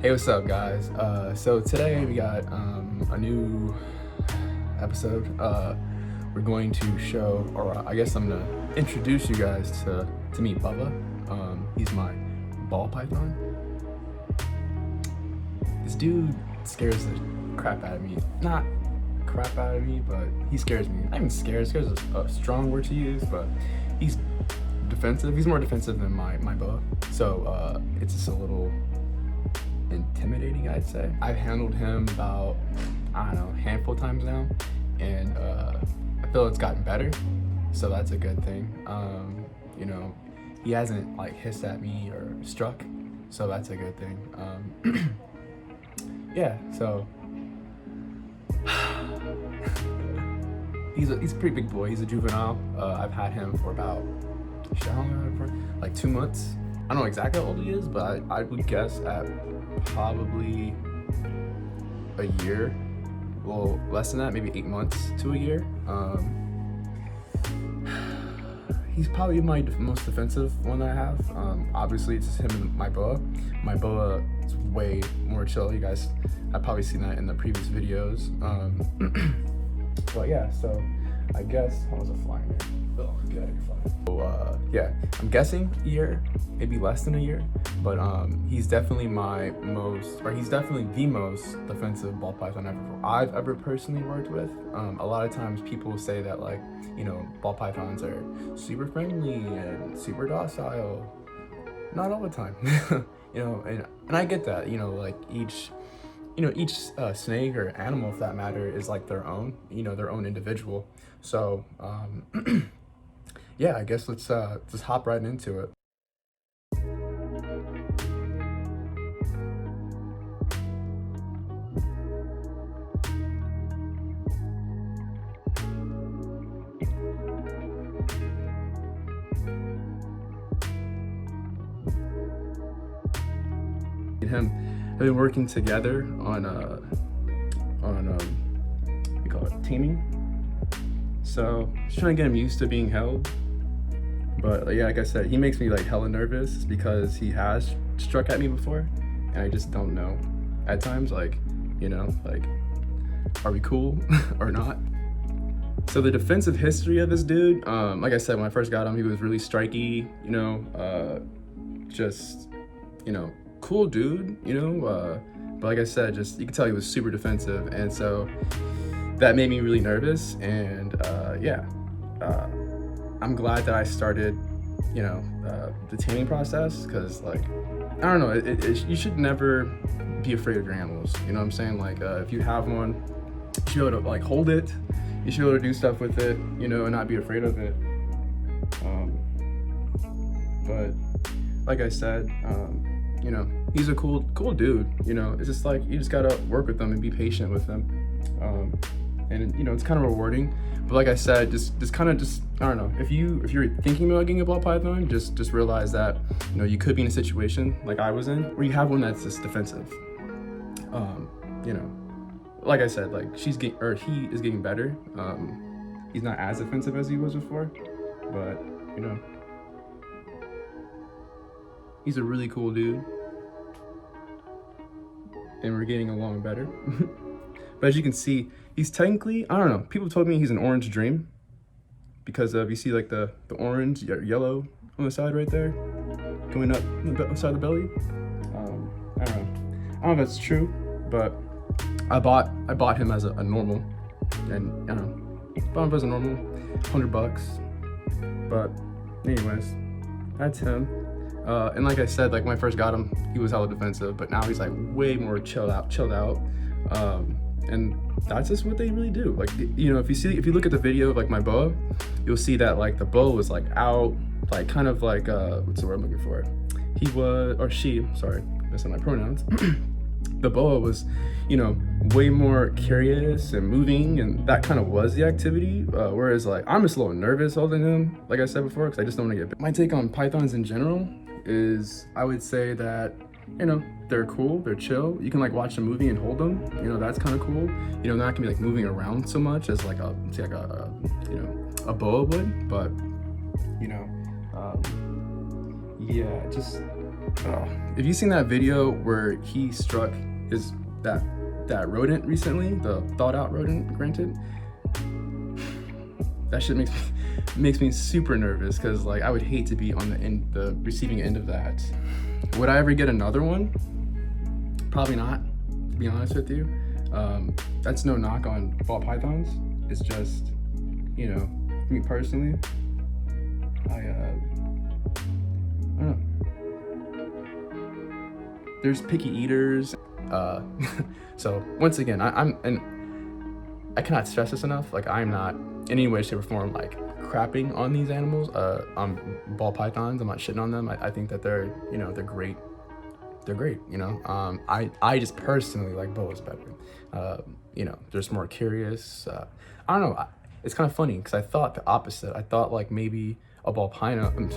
Hey, what's up, guys? So today we got a new episode. We're going to show, or I guess I'm gonna introduce you guys to meet Bubba. He's my ball python. This dude scares the crap out of me. Not crap out of me, but he scares me. Not even scared. Scares is a strong word to use, but he's defensive. He's more defensive than my Bubba. So it's just a little intimidating, I'd say. I've handled him about, I don't know, a handful of times now, and I feel it's gotten better, so that's a good thing. You know, he hasn't like hissed at me or struck, so that's a good thing. Yeah, so he's a pretty big boy. He's a juvenile. I've had him for about, how long have I had him for? Like 2 months. I don't know exactly how old he is, but I would guess at probably a year. Well, less than that, maybe 8 months to a year. He's probably my most defensive one that I have. Obviously, it's just him and my boa. My boa is way more chill. You guys have probably seen that in the previous videos. But yeah, so I guess how was it flying here? Oh, get out of here, flying. So yeah, I'm guessing a year, maybe less than a year, but he's definitely he's definitely the most defensive ball python I've ever personally worked with. A lot of times people say that, like, you know, ball pythons are super friendly and super docile. Not all the time. You know, and I get that. You know, like each snake or animal, for that matter, is like their own, their own individual. So yeah, I guess let's just hop right into it. And him have been working together on we call it taming. So just trying to get him used to being held. But yeah, like I said, he makes me like hella nervous because he has struck at me before, and I just don't know at times, like, like, are we cool or not? So the defensive history of this dude, like I said, when I first got him, he was really striky, just, cool dude, but like I said, just, you can tell he was super defensive, and so that made me really nervous. And yeah, I'm glad that I started, the taming process, because, like, I don't know, you should never be afraid of your animals. You know what I'm saying? Like, if you have one, you should be able to like hold it. You should be able to do stuff with it, and not be afraid of it. But like I said, he's a cool dude. It's just like, you just gotta work with them and be patient with them. And it's kind of rewarding. But like I said, just I don't know, if you're thinking about getting a ball python, just realize that, you could be in a situation like I was in, where you have one that's just defensive. Like I said, like he is getting better. He's not as defensive as he was before, but he's a really cool dude, and we're getting along better. But as you can see, he's technically, I don't know, people told me he's an orange dream, because you see like the orange, yellow on the side right there, going up on the side of the belly. I don't know if that's true, but I bought him as a normal, and I don't know, bought him as a normal, $100. But anyways, that's him. And like I said, like when I first got him, he was hella defensive, but now he's like way more chilled out. And that's just what they really do. Like, if you look at the video of like my boa, you'll see that like the boa was like out, like kind of like, what's the word I'm looking for? He was, or she, sorry, missing my pronouns. The boa was, way more curious and moving, and that kind of was the activity. Whereas like, I'm just a little nervous holding him, like I said before, because I just don't want to get bit. My take on pythons in general is, I would say that, they're cool, they're chill. You can like watch a movie and hold them, that's kind of cool. They're not gonna be like moving around so much as like a boa would, but yeah, just Oh, if you've seen that video where he struck that rodent recently, the thawed out rodent, granted, that shit makes me super nervous, because like I would hate to be on the receiving end of that. Would I ever get another one? Probably not, to be honest with you. That's no knock on ball pythons. It's just, you know, me personally, I don't know. There's picky eaters. So once again, I cannot stress this enough. Like, I'm not in any way, shape, or form like crapping on these animals, on ball pythons. I'm not shitting on them. I think that they're, you know, they're great. They're great, you know. I just personally like boas better. You know, they're just more curious. I don't know. It's kind of funny because I thought the opposite. I thought like maybe a ball python.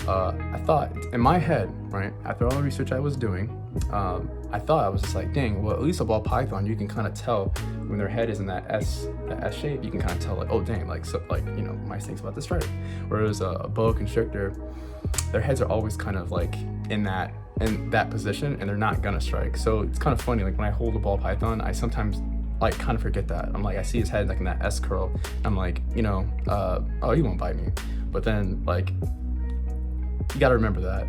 I thought in my head, right, after all the research I was doing, I thought, I was just like, dang, well, at least a ball python, you can kind of tell when their head is in that S shape. You can kind of tell, like, oh dang, like, so, like, you know, my stink's about to strike. Whereas a boa constrictor, their heads are always kind of like in that position, and they're not gonna strike. So it's kind of funny, like when I hold a ball python, I sometimes like kind of forget that. I'm like, I see his head like in that S curl. I'm like, you know, oh, he won't bite me. But then like, you gotta remember that,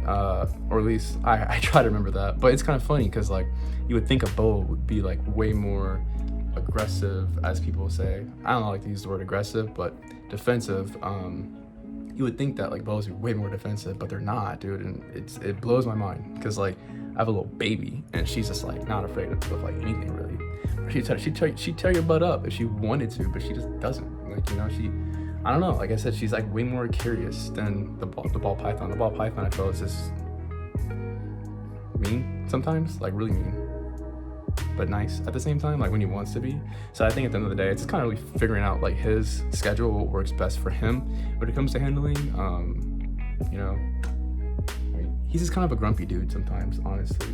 or at least I try to remember that. But it's kind of funny because like, you would think a boa would be like way more aggressive, as people say. I don't like to use the word aggressive, but defensive. You would think that like boas are way more defensive, but they're not, dude. And it blows my mind because like, I have a little baby and she's just like not afraid of like anything really. She'd tear your butt up if she wanted to, but she just doesn't. Like, you know, I don't know. Like I said, she's like way more curious than the ball python. The ball python, I feel, is just mean sometimes, like really mean, but nice at the same time, like when he wants to be. So I think at the end of the day, it's just kind of really figuring out like his schedule, what works best for him when it comes to handling. You know, I mean, he's just kind of a grumpy dude sometimes, honestly.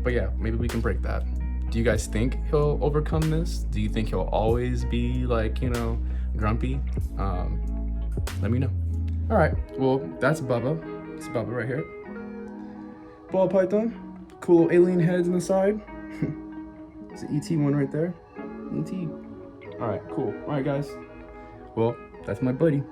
But yeah, maybe we can break that. Do you guys think he'll overcome this? Do you think he'll always be like, you know, grumpy? Let me know. All right, well, that's Bubba. It's Bubba right here. Ball python, cool little alien heads on the side. It's an ET one right there. ET. All right, cool. All right, guys. Well, that's my buddy.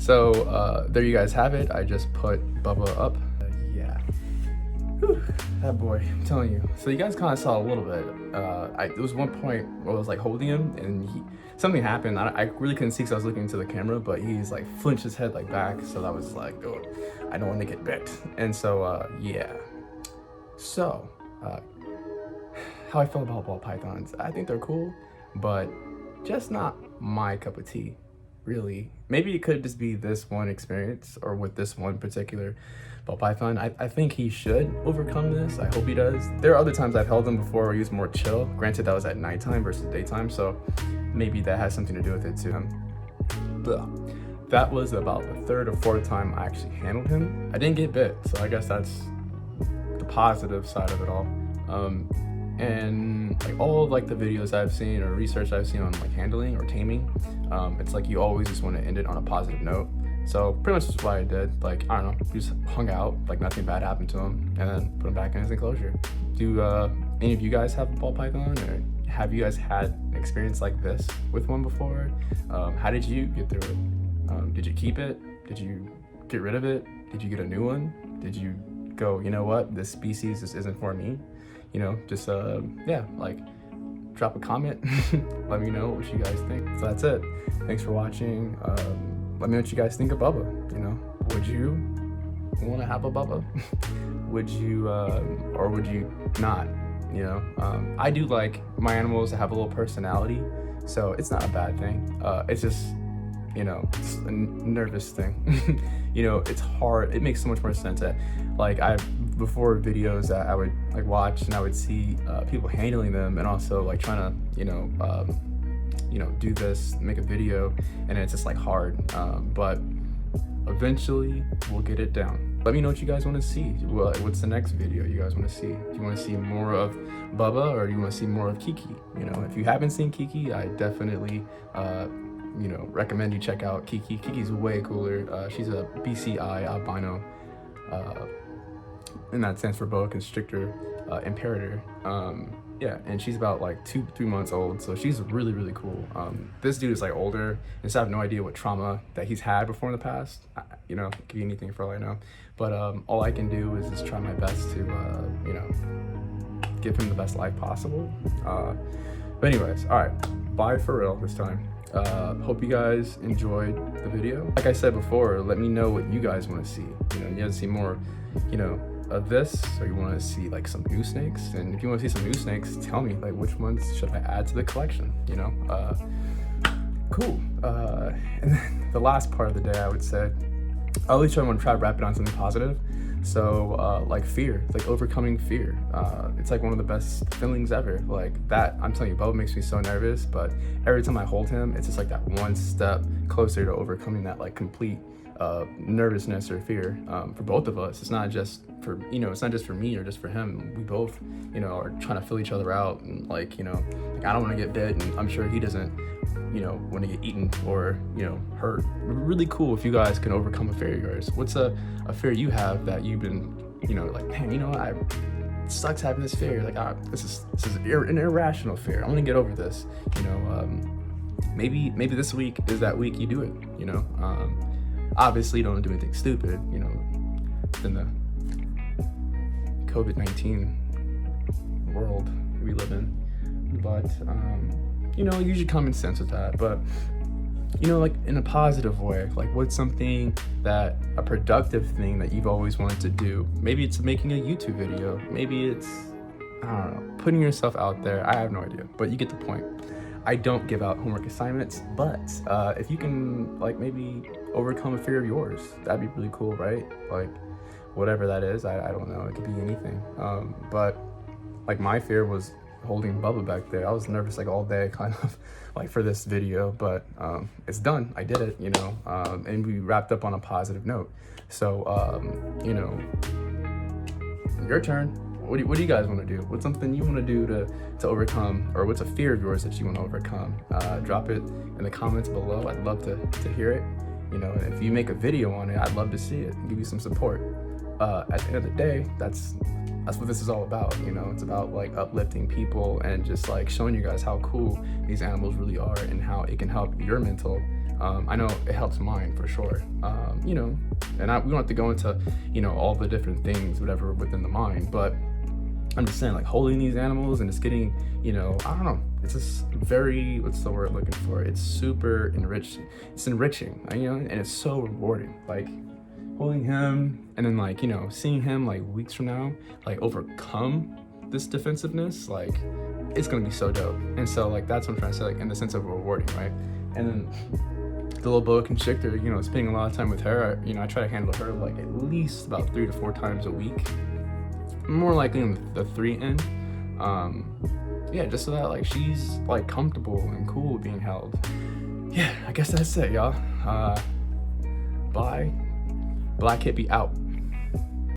So there you guys have it. I just put Bubba up. Yeah. Whew, that boy, I'm telling you. So you guys kind of saw a little bit. There was one point where I was like holding him and something happened. I really couldn't see because I was looking into the camera, but he's like flinched his head like back. So that was like, oh, I don't want to get bit. And so, yeah. So, how I feel about ball pythons. I think they're cool, but just not my cup of tea. Really, maybe it could just be this one experience or with this one particular ball python. I think he should overcome this. I hope he does. There are other times I've held him before where he was more chill. Granted, that was at nighttime versus daytime, so maybe that has something to do with it too. that was about the third or fourth time I actually handled him. I didn't get bit, so I guess that's the positive side of it all. And like all of like the videos I've seen or research I've seen on like handling or taming, it's like you always just want to end it on a positive note. So pretty much that's what I did. Like, I don't know, we just hung out, like nothing bad happened to him, and then put him back in his enclosure. Do any of you guys have a ball python, or have you guys had an experience like this with one before? How did you get through it? Did you keep it? Did you get rid of it? Did you get a new one? Did you go, you know what, this species just isn't for me? You know, just yeah, like drop a comment. Let me know what you guys think. So that's it. Thanks for watching. Let me know what you guys think of Bubba. You know, would you want to have a Bubba? Would you or would you not? You know, I do like my animals to have a little personality, so it's not a bad thing. It's just, you know, it's a nervous thing. You know, it's hard. It makes so much more sense that, like, before videos that I would like watch and I would see people handling them and also like trying to, you know, do this, make a video, and it's just like hard. But eventually we'll get it down. Let me know what you guys want to see. Well, what's the next video you guys want to see? Do you want to see more of Bubba, or do you want to see more of Kiki? You know, if you haven't seen Kiki, I definitely, you know, recommend you check out Kiki. Kiki's way cooler. She's a BCI albino, and that stands for boa constrictor imperator. Yeah, and she's about like 2-3 months old, so she's really, really cool. This dude is like older, and so I have no idea what trauma that he's had before in the past. You know, could be anything for all I know. But all I can do is just try my best to, you know, give him the best life possible. But anyways, all right, bye for real this time. Hope you guys enjoyed the video. Like I said before, let me know what you guys want to see. You know, you guys see more, you know, of this, or you want to see like some new snakes? And if you want to see some new snakes, tell me like which ones should I add to the collection, you know? Cool. And then the last part of the day, I would say, I always try to wrap it on something positive. So like fear, like overcoming fear. It's like one of the best feelings ever. Like that, I'm telling you, Bubba makes me so nervous, but every time I hold him, it's just like that one step closer to overcoming that like complete nervousness or fear for both of us. It's not just for, you know, it's not just for me or just for him. We both, you know, are trying to fill each other out, and like, you know, like I don't want to get bit, and I'm sure he doesn't, you know, want to get eaten or, you know, hurt. Really cool if you guys can overcome a fear of yours. What's a fear you have that you've been, you know, like, man, you know, it sucks having this fear. Like, this is an irrational fear. I'm gonna get over this. You know, maybe this week is that week you do it. You know, obviously don't do anything stupid. You know, in the COVID-19 world we live in, but you know, usually common sense with that. But you know, like in a positive way, like what's something that a productive thing that you've always wanted to do? Maybe it's making a YouTube video, maybe it's, I don't know, putting yourself out there. I have no idea, but you get the point. I don't give out homework assignments, but if you can like maybe overcome a fear of yours, that'd be really cool, right? Like whatever that is, I don't know, it could be anything. But like my fear was holding Bubba back there. I was nervous like all day, kind of like for this video, but it's done. I did it, you know, and we wrapped up on a positive note. So you know, your turn. What do you guys want to do? What's something you want to do to overcome, or what's a fear of yours that you want to overcome? Drop it in the comments below. I'd love to hear it. You know, if you make a video on it, I'd love to see it and give you some support. At the end of the day, that's what this is all about. You know, it's about like uplifting people and just like showing you guys how cool these animals really are and how it can help your mental. I know it helps mine for sure. You know, and we don't have to go into, you know, all the different things, whatever within the mind, but I'm just saying, like holding these animals and just getting, you know, I don't know, it's just very, what's the word I'm looking for? It's super enriching. It's enriching, you know, and it's so rewarding. Like holding him and then like, you know, seeing him like weeks from now, like overcome this defensiveness, like it's gonna be so dope. And so like, that's what I'm trying to say, like in the sense of rewarding, right? And then the little boa constrictor, you know, spending a lot of time with her, you know, I try to handle her like at least about 3 to 4 times a week. More likely in the 3 end. Yeah, just so that like she's like comfortable and cool being held. Yeah, I guess that's it, y'all. goodbye. Black Hippie out.